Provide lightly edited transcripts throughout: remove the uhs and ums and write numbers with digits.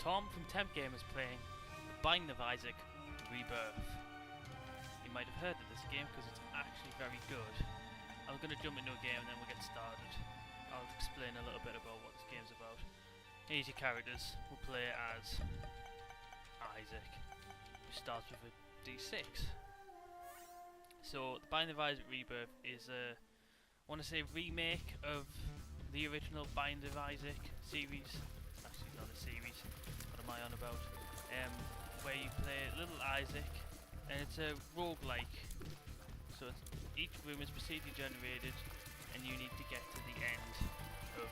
Tom from TEMP is playing The Binding of Isaac Rebirth. You might have heard of this game because it's actually very good. I'm going to jump into a game and then we'll get started. I'll explain a little bit about what this game's about. Here's your characters. We'll play as Isaac, who starts with a D6. So, The Binding of Isaac Rebirth is a, I want to say, remake of the original Binding of Isaac series. Actually, not a series. What am I on about? Where you play little Isaac, and it's a roguelike. So each room is procedurally generated, and you need to get to the end of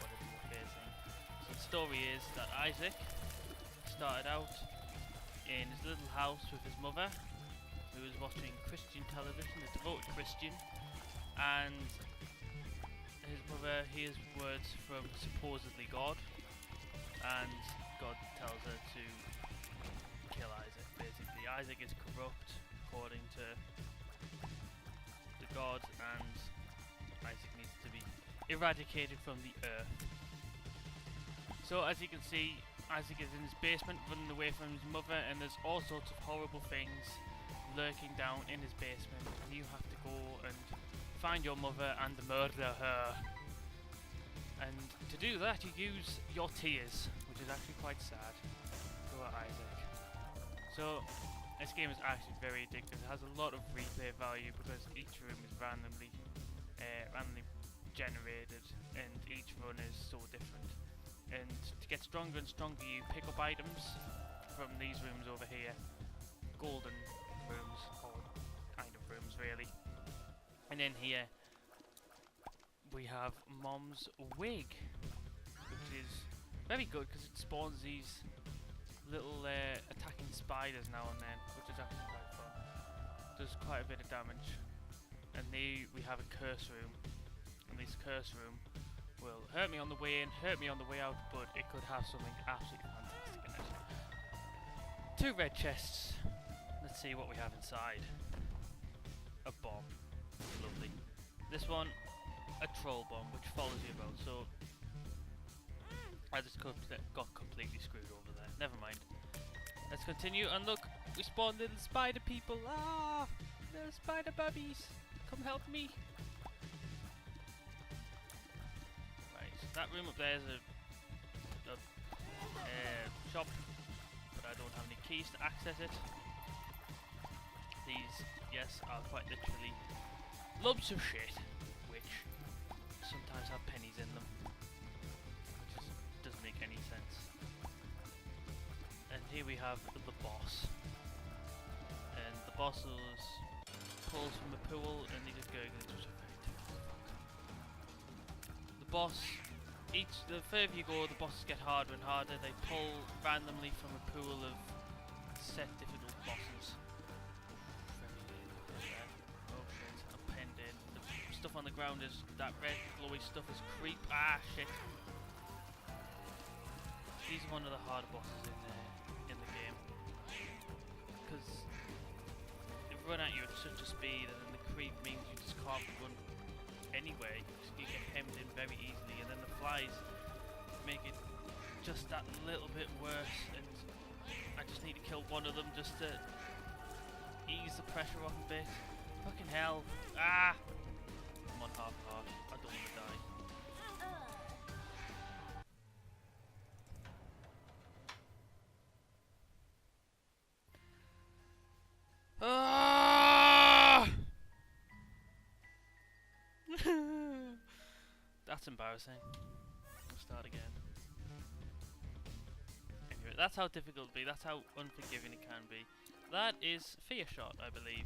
whatever you're facing. So the story is that Isaac started out in his little house with his mother, who was watching Christian television, a devoted Christian, and his mother hears words from supposedly God, and God tells her to kill Isaac. Basically, Isaac is corrupt according to the God, and Isaac needs to be eradicated from the earth. So as you can see, Isaac is in his basement running away from his mother, and there's all sorts of horrible things lurking down in his basement, and you have to go and find your mother and murder her. And to do that you use your tears, which is actually quite sad for Isaac. So this game is actually very addictive. It has a lot of replay value because each room is randomly generated, and each run is so different. And to get stronger and stronger, you pick up items from these rooms over here, golden rooms, or kind of rooms really. And then here we have Mom's wig, which is very good because it spawns these little attacking spiders now and then, which is actually quite fun. Does quite a bit of damage. And there we have a curse room, and this curse room will hurt me on the way in, hurt me on the way out, but it could have something absolutely fantastic in it. 2 red chests. Let's see what we have inside. A bomb. Lovely. This one, a troll bomb, which follows you about, so I just got completely screwed over there. Never mind. Let's continue, and look, we spawned little spider people. Ah! Little spider bubbies. Come help me. Right, that room up there is a shop, but I don't have any keys to access it. These, yes, are quite literally lumps of shit, which sometimes have pennies in them, which just doesn't make any sense. And here we have the boss, and the boss pulls from the pool, and he just goes into a very difficult fuck. The boss, the further you go, the bosses get harder and harder. They pull randomly from a pool of set difficult bosses. Stuff on the ground is that red glowy stuff is creep. Ah shit. He's one of the harder bosses in the game, because they run at you at such a speed, and then the creep means you just can't run anyway. You get hemmed in very easily, and then the flies make it just that little bit worse, and I just need to kill one of them just to ease the pressure off a bit. Fucking hell. Ah! I'm on half heart. I don't want to die. Ah! That's embarrassing. We'll start again. Anyway, that's how difficult it be. That's how unforgiving it can be. That is Fear Shot, I believe.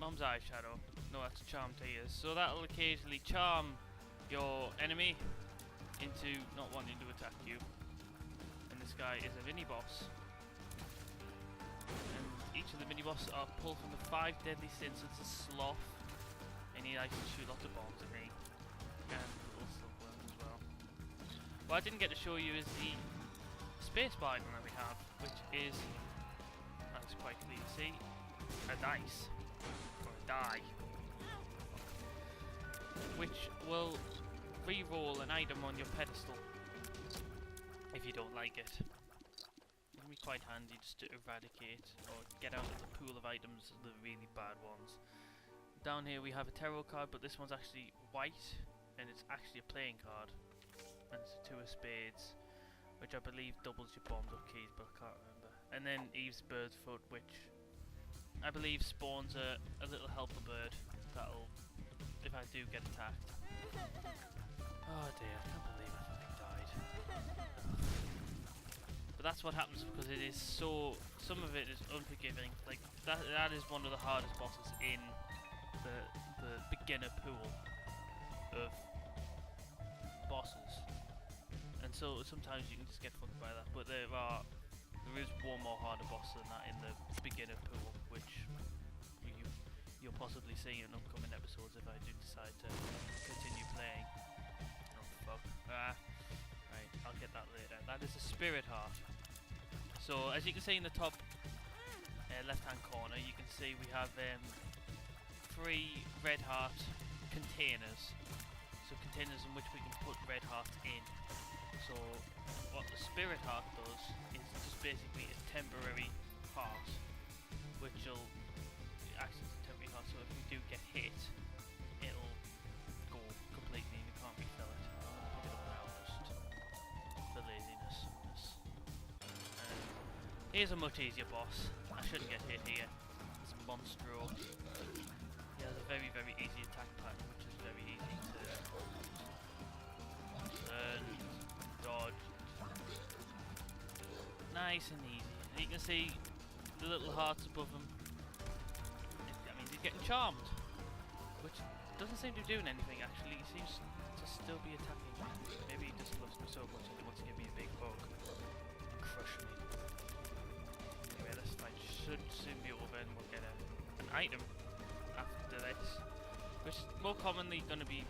Mom's eyeshadow. No, that's charm tears. So that'll occasionally charm your enemy into not wanting to attack you. And this guy is a mini boss. And each of the mini bosses are pulled from the 5 deadly sins. It's a sloth, and he likes to shoot lots of bombs at me, and little silkworms as well. What I didn't get to show you is the spacebar icon that we have, which is, as quite clearly see, a dice. Die, which will re-roll an item on your pedestal. if you don't like it. It can be quite handy just to eradicate or get out of the pool of items, the really bad ones. Down here we have a tarot card, but this one's actually white, and it's actually a playing card. And it's a 2 of spades, which I believe doubles your bombs or keys, but I can't remember. And then Eve's bird's foot, which I believe spawns a little helper bird that'll, if I do get attacked. Oh dear, I can't believe I fucking died. But that's what happens because it is so, some of it is unforgiving. Like that is one of the hardest bosses in the beginner pool of bosses, and so sometimes you can just get fucked by that. But there is one more harder boss than that in the beginner pool, which you'll possibly see in upcoming episodes if I do decide to continue playing. Oh fuck! Right, I'll get that later. That is a spirit heart. So as you can see in the top left-hand corner, you can see we have 3 red heart containers. So containers in which we can put red hearts in. So what the spirit heart does is just basically a temporary heart, which will act as a temporary heart. So if we do get hit, it'll go completely and you can't refill it. Pick it up now just for laziness. Here's a much easier boss. I shouldn't get hit here. It's Monstro. He has a very, very easy attack pattern, which is very easy to learn, dodge. Nice and easy. And you can see the little hearts above him. That means he's getting charmed, which doesn't seem to be doing anything actually. He seems to still be attacking me. Maybe he just loves me so much and he wants to give me a big hug and crush me. Anyway, this fight should soon be over and we'll get an item after this, which is more commonly going to be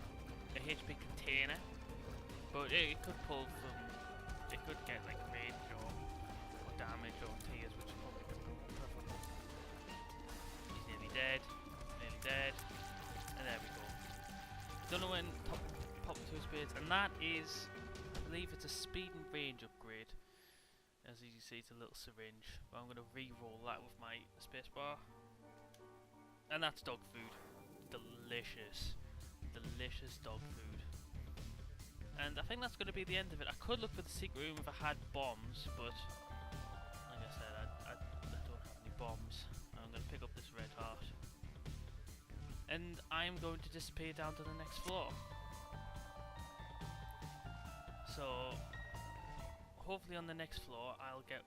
a HP container, but it could pull from, it could get like range or damage or tears, which is probably preferable. He's nearly dead, and there we go. Don't know when pop 2 spades, and that is, I believe it's a speed and range upgrade. As you can see, it's a little syringe, but I'm going to re-roll that with my spacebar. And that's dog food. Delicious. Delicious dog food. And I think that's going to be the end of it. I could look for the secret room if I had bombs, but like I said, I don't have any bombs. I'm going to pick up this red heart. And I'm going to disappear down to the next floor. So hopefully on the next floor I'll get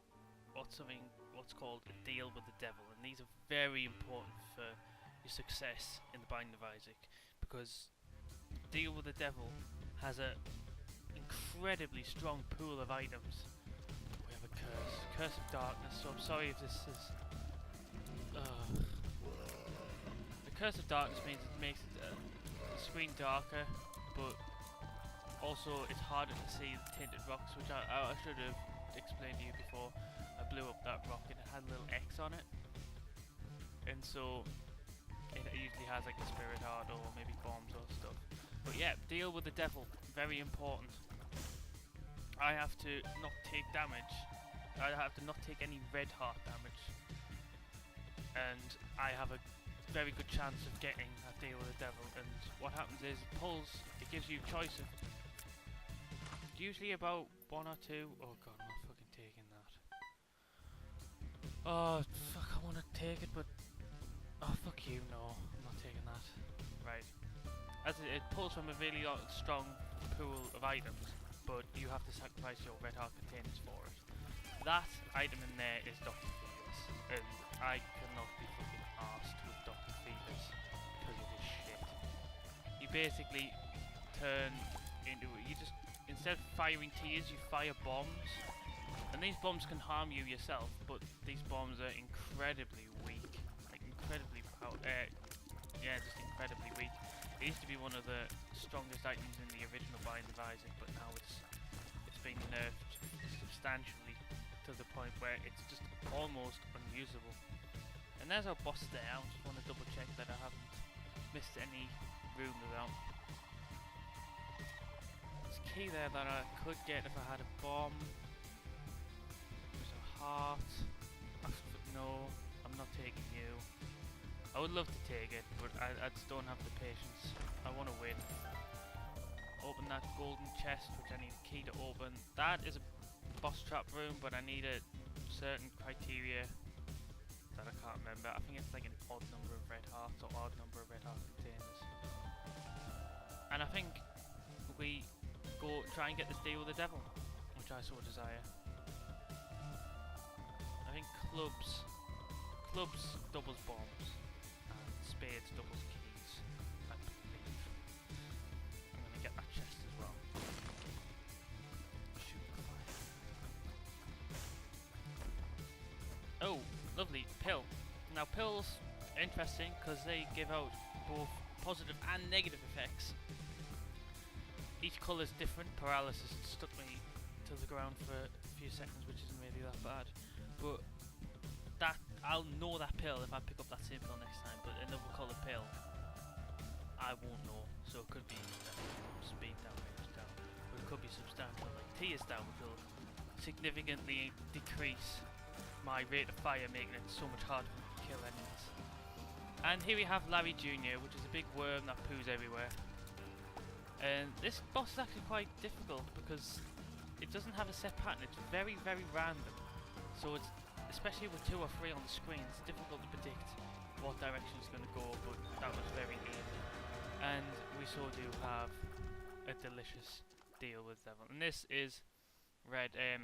what's called a deal with the devil, and these are very important for your success in the Binding of Isaac, because deal with the devil has a incredibly strong pool of items. We have a curse of darkness, so I'm sorry if this is the curse of darkness means it makes the screen darker, but also it's harder to see the tinted rocks, which I should have explained to you before. I blew up that rock and it had a little X on it, and so it usually has like a spirit heart or maybe bombs or stuff. But yeah, deal with the devil, very important. I have to not take damage. I have to not take any red heart damage, and I have a very good chance of getting a deal with the devil. And what happens is it gives you a choice of usually about 1 or 2. Oh god, I'm not fucking taking that. Oh fuck, I want to take it, but oh fuck you, no, I'm not taking that. Right, as it pulls from a really strong pool of items, but you have to sacrifice your red heart containers for it. That item in there is Dr. Fetus, and I cannot be fucking arsed with Dr. Fetus because of this shit. You basically turn into, instead of firing tears, you fire bombs, and these bombs can harm you yourself, but these bombs are incredibly weak, like incredibly just incredibly weak. It used to be one of the strongest items in the original Binding of Isaac, but now it's been nerfed substantially to the point where it's just almost unusable. And there's our boss there. I just want to double check that I haven't missed any rooms out. There's a key there that I could get if I had a bomb. heart. No, I'm not taking you. I would love to take it, but I just don't have the patience. I want to win. Open that golden chest, which I need a key to open. That is a boss trap room, but I need a certain criteria that I can't remember. I think it's like an odd number of red hearts or odd number of red heart containers. And I think we go try and get this deal with the devil, which I so desire. I think clubs doubles bombs, and spades doubles keys, I believe. I'm gonna get that chest as well. Shooting fire. Oh, lovely, pill. Now pills, interesting, because they give out both positive and negative effects. Each colour's different. Paralysis stuck me to the ground for a few seconds, which isn't really that bad. But that I'll know that pill if I pick up that same pill next time. But another coloured pill, I won't know. So it could be speed down, range down, but it could be substantial, like tears down, which will significantly decrease my rate of fire, making it so much harder to kill enemies. And here we have Larry Jr., which is a big worm that poos everywhere. And this boss is actually quite difficult because it doesn't have a set pattern. It's very, very random. So it's, especially with 2 or 3 on the screen, it's difficult to predict what direction it's going to go, but that was very easy. And we so do have a delicious deal with Devil. And this is red, a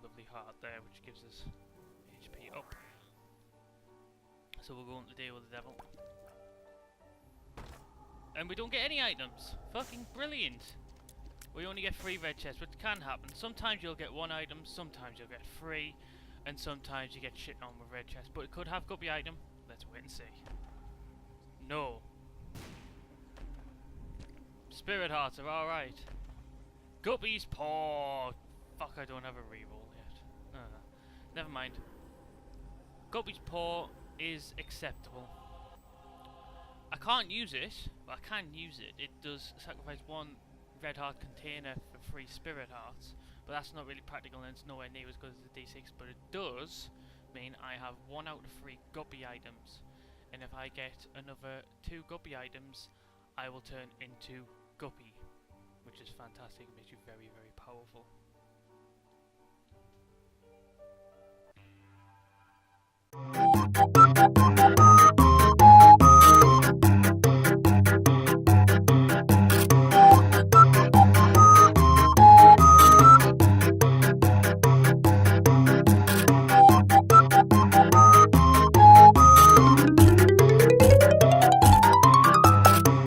lovely heart there, which gives us HP up. So we're going to deal with the devil. And we don't get any items. Fucking brilliant. We only get 3 red chests, which can happen. Sometimes you'll get 1 item, sometimes you'll get 3, and sometimes you get shit on with red chests. But it could have guppy item. Let's wait and see. No. Spirit hearts are alright. Guppy's paw. Fuck, I don't have a reroll yet. Never mind. Guppy's paw is acceptable. I can't use it, but I can use it. It does sacrifice 1 red heart container for 3 spirit hearts, but that's not really practical and it's nowhere near as good as the D6, but it does mean I have 1 out of 3 guppy items, and if I get another 2 guppy items, I will turn into guppy, which is fantastic. It makes you very, very powerful.